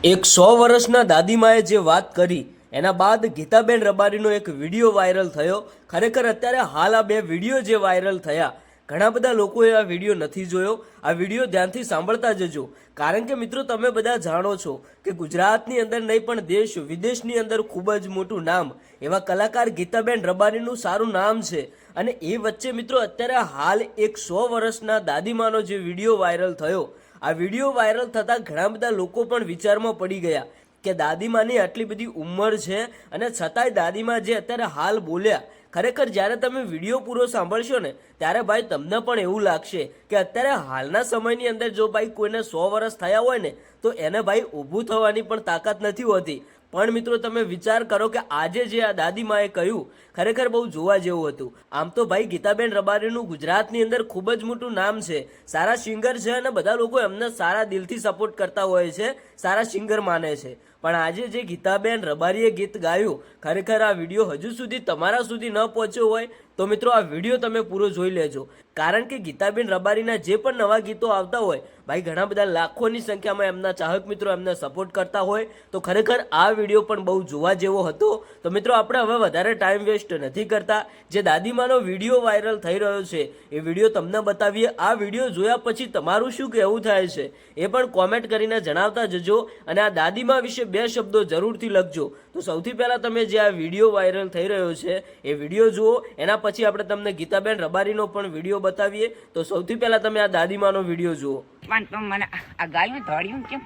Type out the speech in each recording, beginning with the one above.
એક 100 વર્ષના દાદીમાએ જે વાત કરી એના બાદ ગીતાબેન રબારીનો એક વિડીયો વાયરલ થયો. ખરેખર અત્યારે હાલ આ બે વિડીયો જે વાયરલ થયા, ઘણા બધા લોકોએ આ વિડીયો નથી જોયો. આ વિડીયો ધ્યાનથી સાંભળતા જજો, કારણ કે મિત્રો તમે બધા જાણો છો કે ગુજરાતની અંદર નહીં પણ દેશ વિદેશની અંદર ખૂબ જ મોટું નામ એવા કલાકાર ગીતાબેન રબારીનું સારું નામ છે. અને એ વચ્ચે મિત્રો અત્યારે હાલ એક 100 વર્ષના દાદીમાનો જે વિડીયો વાયરલ થયો, આ વિડીયો વાયરલ થતાં ઘણા બધા લોકો પણ વિચારમાં પડી ગયા કે દાદીમાની આટલી બધી ઉંમર છે અને છતાંય દાદીમા જે અત્યારે હાલ બોલ્યા, ખરેખર જ્યારે તમે વિડીયો પૂરો સાંભળશો ને ત્યારે ભાઈ તમને પણ એવું લાગશે કે અત્યારે હાલના સમયની અંદર જો ભાઈ કોઈને 100 વર્ષ થયા હોય ને તો એને ભાઈ ઊભું થવાની પણ તાકાત નથી હોતી. પણ મિત્રો તમે વિચાર કરો કે આજે જે આ દાદીમાએ કહ્યું ખરેખર બહુ જોવા જેવું હતું. આમ તો ભાઈ ગીતાબેન રબારીનું ગુજરાતની અંદર ખૂબ જ મોટું નામ છે, સારા સિંગર છે અને બધા લોકો એમને સારા દિલથી સપોર્ટ કરતા હોય છે, સારા સિંગર માને છે. પણ આજે જે ગીતાબેન રબારીએ ગીત ગાયું, ખરેખર આ વિડીયો હજુ સુધી તમારા સુધી ન પહોંચ્યો હોય તો મિત્રો આ વિડીયો તમે પૂરો જોઈ લેજો. કારણ કે ગીતાબેન રબારીના જે પણ નવા ગીતો આવતા હોય ભાઈ ઘણા બધા લાખોની સંખ્યામાં એમના ચાહક મિત્રો એમને સપોર્ટ કરતા હોય, તો ખરેખર આ વિડીયો પણ બહુ જોવા જેવો હતો. તો મિત્રો આપણે હવે વધારે ટાઈમ વેસ્ટ નથી કરતા, જે દાદીમાનો વિડીયો વાયરલ થઈ રહ્યો છે એ વિડીયો તમને બતાવીએ. આ વિડીયો જોયા પછી તમારું શું કહેવું થાય છે એ પણ કોમેન્ટ કરીને જણાવતા જજો, અને આ દાદીમા વિશે 2 શબ્દો જરૂરથી લખજો. તો સૌથી પહેલા તમે જે આ વિડીયો વાયરલ થઈ રહ્યો છે એ વિડીયો જુઓ, એના પછી આપણે તમને ગીતાબેન રબારીનો પણ વિડીયો બતાવીએ. તો સૌથી પહેલા તમે આ દાદીમાનો વિડીયો જુઓ. પણ તો મને આ ગાયું ધોળ્યું કેમ?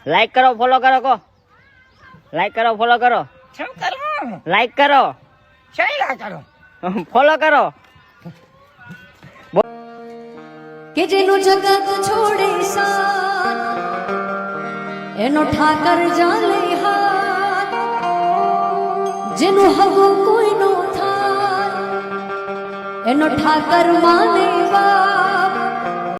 લાઈક કરો, ફોલો કરો, કો લાઈક કરો, ફોલો કરો. શું કરવું? લાઈક કરો, શું ના કરું? ફોલો કરો. કે જેનું જગત છોડે સાથ એનો ઠાકર જાલે હાથ, જેનું હવું કોઈ નો થાય એનો ઠાકર માને વાત.